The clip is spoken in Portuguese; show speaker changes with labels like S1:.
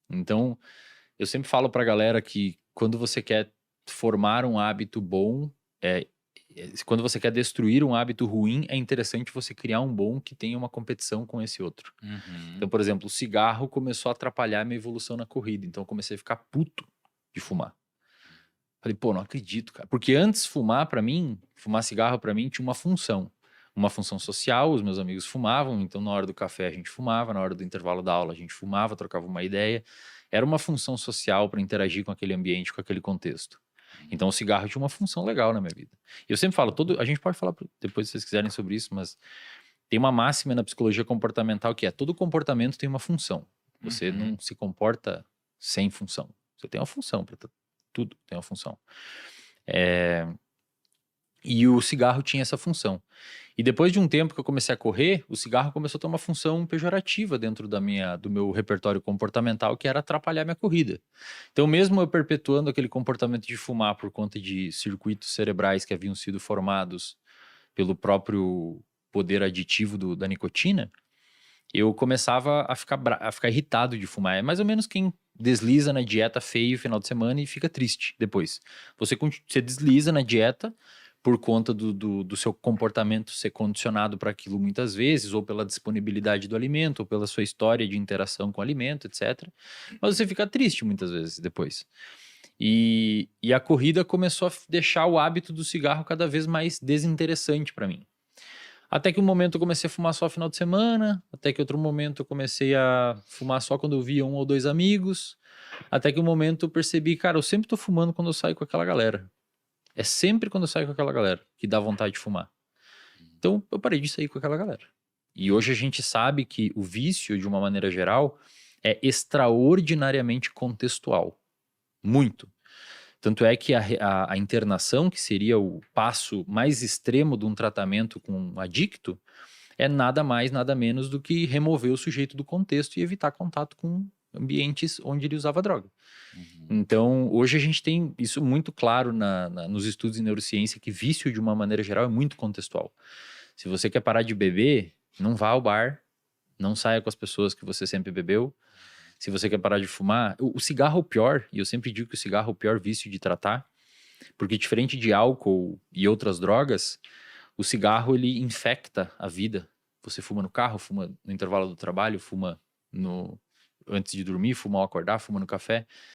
S1: Então, eu sempre falo pra galera que quando você quer formar um hábito bom, é, quando você quer destruir um hábito ruim, é interessante você criar um bom que tenha uma competição com esse outro. Então,
S2: Uhum.
S1: por exemplo, o cigarro começou a atrapalhar a minha evolução na corrida, então eu comecei a ficar puto de fumar. Falei, pô, não acredito, cara. Porque antes fumar pra mim, fumar cigarro pra mim tinha uma função. Uma função social, os meus amigos fumavam, então na hora do café a gente fumava, na hora do intervalo da aula a gente fumava, trocava uma ideia. Era uma função social para interagir com aquele ambiente, com aquele contexto. Então o cigarro tinha uma função legal na minha vida. Eu sempre falo, a gente pode falar depois se vocês quiserem sobre isso, mas tem uma máxima na psicologia comportamental que é todo comportamento tem uma função. Você
S2: Uhum.
S1: não se comporta sem função. Você tem uma função para tudo, tem uma função. E o cigarro tinha essa função. E depois de um tempo que eu comecei a correr, o cigarro começou a ter uma função pejorativa dentro do meu repertório comportamental, que era atrapalhar minha corrida. Então, mesmo eu perpetuando aquele comportamento de fumar por conta de circuitos cerebrais que haviam sido formados pelo próprio poder aditivo da nicotina, eu começava a ficar irritado de fumar. É mais ou menos quem desliza na dieta feio no final de semana e fica triste depois. Você desliza na dieta por conta do seu comportamento ser condicionado para aquilo muitas vezes, ou pela disponibilidade do alimento, ou pela sua história de interação com o alimento, etc. Mas você fica triste muitas vezes depois. E a corrida começou a deixar o hábito do cigarro cada vez mais desinteressante para mim. Até que um momento eu comecei a fumar só final de semana, até que outro momento eu comecei a fumar só quando eu via um ou dois amigos, até que um momento eu percebi, cara, eu sempre tô fumando quando eu saio com aquela galera. É sempre quando eu saio com aquela galera que dá vontade de fumar. Então eu parei de sair com aquela galera. E hoje a gente sabe que o vício, de uma maneira geral, é extraordinariamente contextual. Muito. Tanto é que a internação, que seria o passo mais extremo de um tratamento com um adicto, é nada mais, nada menos do que remover o sujeito do contexto e evitar contato com ambientes onde ele usava droga.
S2: Uhum.
S1: Então, hoje a gente tem isso muito claro nos estudos em neurociência, que vício, de uma maneira geral, é muito contextual. Se você quer parar de beber, não vá ao bar, não saia com as pessoas que você sempre bebeu. Se você quer parar de fumar, o cigarro é o pior, e eu sempre digo que o cigarro é o pior vício de tratar, porque diferente de álcool e outras drogas, o cigarro ele infecta a vida. Você fuma no carro, fuma no intervalo do trabalho, fuma no antes de dormir, fuma ao acordar, fuma no café.